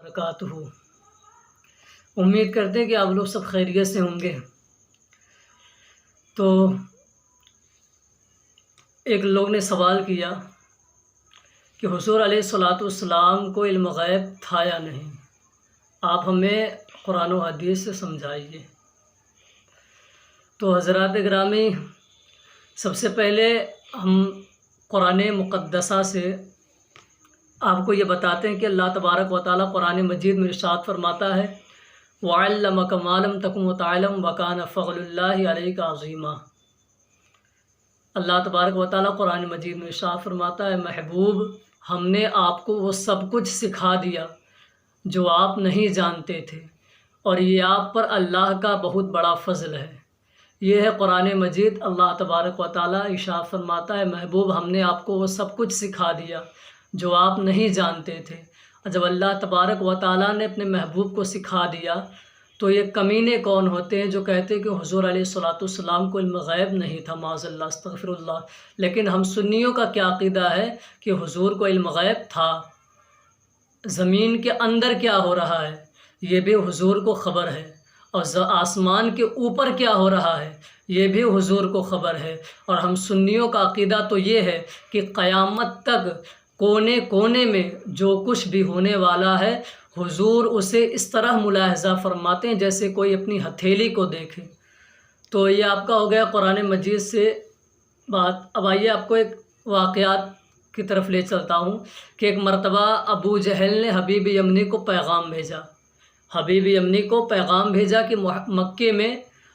وبرکاتہ۔ امید کرتے ہیں کہ آپ لوگ سب خیریت سے ہوں گے۔ تو ایک لوگ نے سوال کیا کہ حضور علیہ السلام کو علم غیب تھا یا نہیں، آپ ہمیں قرآن و حدیث سے سمجھائیے۔ تو حضرات گرامی، سب سے پہلے ہم قرآن مقدسہ سے آپ کو یہ بتاتے ہیں کہ اللہ تبارک و تعالیٰ قرآن مجید میں ارشاد فرماتا ہے وَعَلَّمَكَ مَا لَمْ تَكُن تَعْلَمْ وَكَانَ فَضْلُ اللَّهِ عَلَيْكَ عَظِيمًا۔ اللہ تبارک و تعالیٰ قرآن مجید میں ارشاد فرماتا ہے محبوب، ہم نے آپ کو وہ سب کچھ سکھا دیا جو آپ نہیں جانتے تھے، اور یہ آپ پر اللہ کا بہت بڑا فضل ہے۔ یہ ہے قرآن مجید۔ اللہ تبارک و تعالیٰ ارشاد فرماتا ہے محبوب، ہم نے آپ کو وہ سب کچھ سکھا دیا جو آپ نہیں جانتے تھے۔ اور جب اللہ تبارک و تعالیٰ نے اپنے محبوب کو سکھا دیا تو یہ کمینے کون ہوتے ہیں جو کہتے ہیں کہ حضور علیہ السلام کو علم غیب نہیں تھا، معاذ اللہ، استغفر اللہ۔ لیکن ہم سنیوں کا کیا عقیدہ ہے کہ حضور کو علم غیب تھا۔ زمین کے اندر کیا ہو رہا ہے یہ بھی حضور کو خبر ہے، اور آسمان کے اوپر کیا ہو رہا ہے یہ بھی حضور کو خبر ہے۔ اور ہم سنیوں کا عقیدہ تو یہ ہے کہ قیامت تک کونے کونے میں جو کچھ بھی ہونے والا ہے حضور اسے اس طرح ملاحظہ فرماتے ہیں جیسے کوئی اپنی ہتھیلی کو دیکھے۔ تو یہ آپ کا ہو گیا قرآن مجید سے بات۔ اب آئیے آپ کو ایک واقعات کی طرف لے چلتا ہوں کہ ایک مرتبہ ابو جہل نے حبیب یمنی کو پیغام بھیجا۔ حبیب یمنی کو پیغام بھیجا کہ مکے میں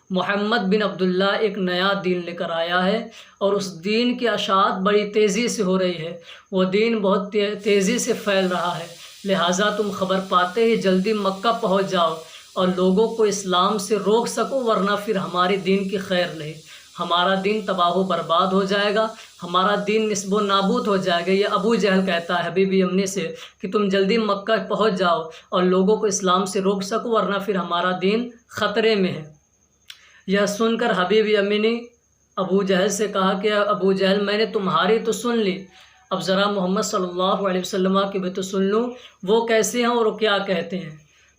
محمد بن عبداللہ ایک نیا دین لے کر آیا ہے، اور اس دین کی اشاعت بڑی تیزی سے ہو رہی ہے، وہ دین بہت تیزی سے پھیل رہا ہے، لہٰذا تم خبر پاتے ہی جلدی مکہ پہنچ جاؤ اور لوگوں کو اسلام سے روک سکو، ورنہ پھر ہمارے دین کی خیر نہیں، ہمارا دین تباہ و برباد ہو جائے گا، ہمارا دین نسب و نابود ہو جائے گا۔ یہ ابو جہل کہتا ہے حبیب یمنی سے کہ تم جلدی مکہ پہنچ جاؤ اور لوگوں کو اسلام سے روک سکو، ورنہ پھر ہمارا دین خطرے میں ہے۔ یہ سن کر حبیب یمنی ابو جہل سے کہا کہ ابو جہل، میں نے تمہاری تو سن لی، اب ذرا محمد صلی اللہ علیہ وسلم کی بھی تو سن لوں، وہ کیسے ہیں اور وہ کیا کہتے ہیں۔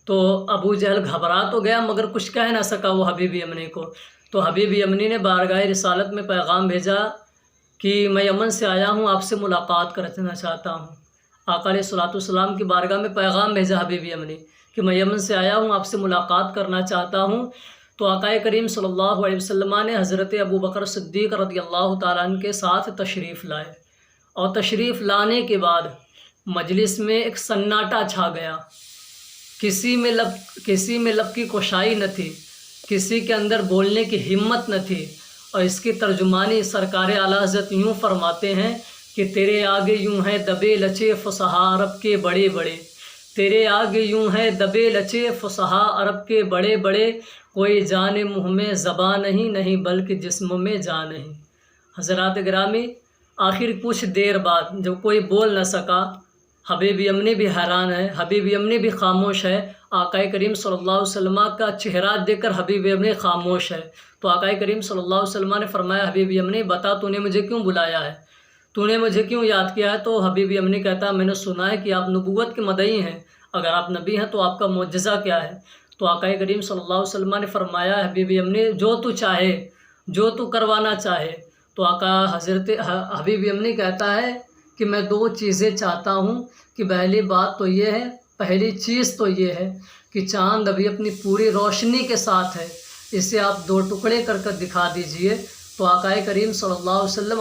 تو ابو جہل گھبرا تو گیا مگر کچھ کہہ نہ سکا وہ حبیب یمنی کو۔ تو حبیب یمنی نے بارگاہ رسالت میں پیغام بھیجا کہ میں یمن سے آیا ہوں، آپ سے ملاقات کرنا چاہتا ہوں۔ آقا علیہ السلام کی بارگاہ میں پیغام بھیجا حبیب یمنی کہ میں یمن سے آیا ہوں، آپ سے ملاقات کرنا چاہتا ہوں۔ تو آقا کریم صلی اللہ علیہ وسلم نے حضرت ابو بکر صدیق رضی اللہ تعالیٰ عنہ کے ساتھ تشریف لائے، اور تشریف لانے کے بعد مجلس میں ایک سناٹا چھا گیا، کسی میں لب کی کشائی نہ تھی، کسی کے اندر بولنے کی ہمت نہ تھی۔ اور اس کی ترجمانی سرکار اعلیٰ حضرت یوں فرماتے ہیں کہ تیرے آگے یوں ہیں دبے لچے فصحا عرب کے بڑے بڑے، تیرے آگے یوں ہیں دبے لچے فصحا عرب کے بڑے بڑے، کوئی جان منہ میں زبان نہیں بلکہ جسم میں جان نہیں۔ حضرات گرامی، آخر کچھ دیر بعد جب کوئی بول نہ سکا، حبیب یمنی بھی حیران ہے، حبیب یمنی بھی خاموش ہے، آقا کریم صلی اللہ علیہ وسلم کا چہرہ دیکھ کر حبیب یمنی خاموش ہے۔ تو آقا کریم صلی اللہ علیہ وسلم نے فرمایا حبیب یمنی بتا تو نے مجھے کیوں بلایا ہے، تو نے مجھے کیوں یاد کیا ہے؟ تو حبیب یمنی کہتا ہے میں نے سنا ہے کہ آپ نبوت کے مدعی ہیں، اگر آپ نبی ہیں تو آپ کا معجزہ کیا ہے؟ تو آقا کریم صلی اللہ علیہ وسلم نے فرمایا حبیب یمنی جو تو چاہے، جو تو کروانا چاہے۔ تو آقا حضرت حبیب یمنی کہتا ہے کہ میں دو چیزیں چاہتا ہوں، کہ پہلی بات تو یہ ہے، پہلی چیز تو یہ ہے کہ چاند ابھی اپنی پوری روشنی کے ساتھ ہے، اسے آپ دو ٹکڑے کر کر دکھا دیجئے۔ تو آقا کریم صلی اللہ علیہ وسلم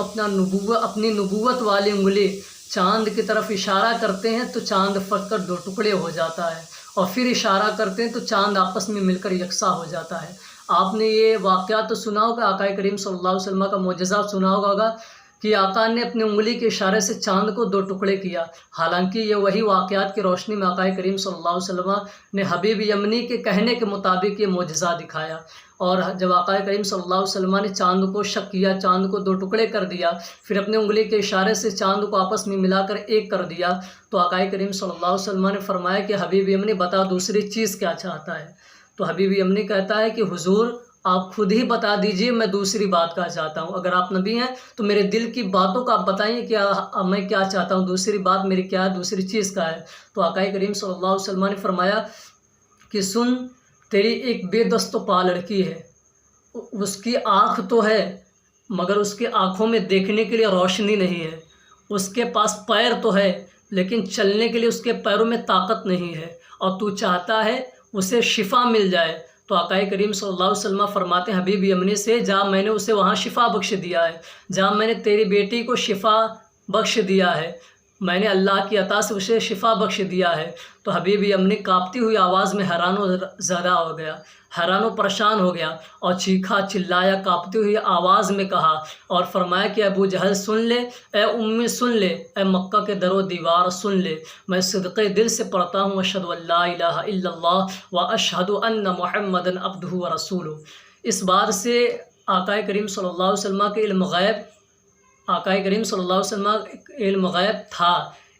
اپنی نبوت والی انگلی چاند کی طرف اشارہ کرتے ہیں تو چاند پھٹ کر دو ٹکڑے ہو جاتا ہے، اور پھر اشارہ کرتے ہیں تو چاند آپس میں مل کر یکساں ہو جاتا ہے۔ آپ نے یہ واقعہ تو سنا ہوگا، آقا کریم صلی اللہ علیہ وسلم کا معجزہ سنا ہوگا کہ آقا نے اپنی انگلی کے اشارے سے چاند کو دو ٹکڑے کیا۔ حالانکہ یہ وہی واقعات کی روشنی میں آقا کریم صلی اللہ علیہ وسلم نے حبیب یمنی کے کہنے کے مطابق یہ معجزہ دکھایا۔ اور جب آقا کریم صلی اللہ علیہ وسلم نے چاند کو شق کیا، چاند کو دو ٹکڑے کر دیا، پھر اپنے انگلی کے اشارے سے چاند کو آپس میں ملا کر ایک کر دیا، تو آقا کریم صلی اللہ علیہ وسلم نے فرمایا کہ حبیب یمنی بتا دوسری چیز کیا چاہتا ہے؟ تو حبیب یمنی کہتا ہے کہ حضور آپ خود ہی بتا دیجئے، میں دوسری بات کیا چاہتا ہوں۔ اگر آپ نبی ہیں تو میرے دل کی باتوں کا آپ بتائیں کہ میں کیا چاہتا ہوں، دوسری بات میری کیا ہے، دوسری چیز کا ہے۔ تو آقا کریم صلی اللہ علیہ وسلم نے فرمایا کہ سن، تیری ایک بے دست و پا لڑکی ہے، اس کی آنکھ تو ہے مگر اس کی آنکھوں میں دیکھنے کے لیے روشنی نہیں ہے، اس کے پاس پیر تو ہے لیکن چلنے کے لیے اس کے پیروں میں طاقت نہیں ہے، اور تو چاہتا ہے اسے شفا مل جائے۔ تو آقا کریم صلی اللہ علیہ وسلم فرماتے ہیں حبیب یمنی سے، جا میں نے اسے وہاں شفا بخش دیا ہے، جا میں نے تیری بیٹی کو شفا بخش دیا ہے، میں نے اللہ کی عطا سے اسے شفا بخش دیا ہے۔ تو حبیب یمنی کانپتی ہوئی آواز میں حیران و زدہ ہو گیا، حیران و پریشان ہو گیا، اور چیخا چلایا، کانپتی ہوئی آواز میں کہا اور فرمایا کہ ابو جہل سن لے، اے امی سن لے، اے مکہ کے در و دیوار سن لے، میں صدقے دل سے پڑھتا ہوں اشہد ان لا الہ الا اللہ و اشہد ان محمدً عبدہ و رسولہ۔ اس بات سے آقا کریم صلی اللہ علیہ وسلم کے آقا کریم صلی اللہ علیہ وسلم علم غیب تھا،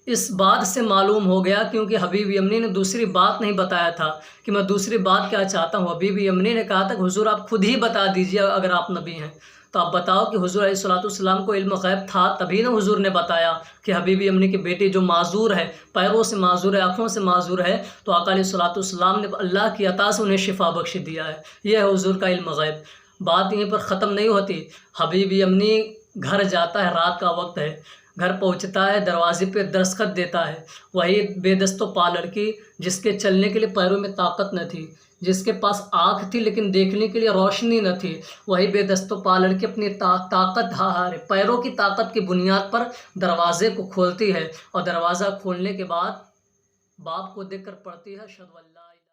اس بات سے معلوم ہو گیا، کیونکہ حبیب یمنی نے دوسری بات نہیں بتایا تھا کہ میں دوسری بات کیا چاہتا ہوں۔ حبیب یمنی نے کہا تھا کہ حضور آپ خود ہی بتا دیجئے اگر آپ نبی ہیں تو آپ بتاؤ کہ حضور علیہ الصلوۃ والسلام کو علم غیب تھا، تبھی نا حضور نے بتایا کہ حبیب یمنی کی بیٹی جو معذور ہے، پیروں سے معذور ہے، آنکھوں سے معذور ہے، تو آقا علیہ الصلوۃ والسلام نے اللہ کی عطا سے انہیں شفا بخش دیا ہے۔ یہ ہے حضور کا علم غیب۔ بات یہیں پر ختم نہیں ہوتی، حبیب یمنی گھر جاتا ہے، رات کا وقت ہے، گھر پہنچتا ہے، دروازے پہ دستخط دیتا ہے، وہی بے دست و پا لڑکی جس کے چلنے کے لیے پیروں میں طاقت نہ تھی، جس کے پاس آنکھ تھی لیکن دیکھنے کے لیے روشنی نہ تھی، وہی بے دست و پا لڑکی اپنی پیروں کی طاقت کی بنیاد پر دروازے کو کھولتی ہے، اور دروازہ کھولنے کے بعد باپ کو دیکھ کر پڑھتی ہے اشہد ان لا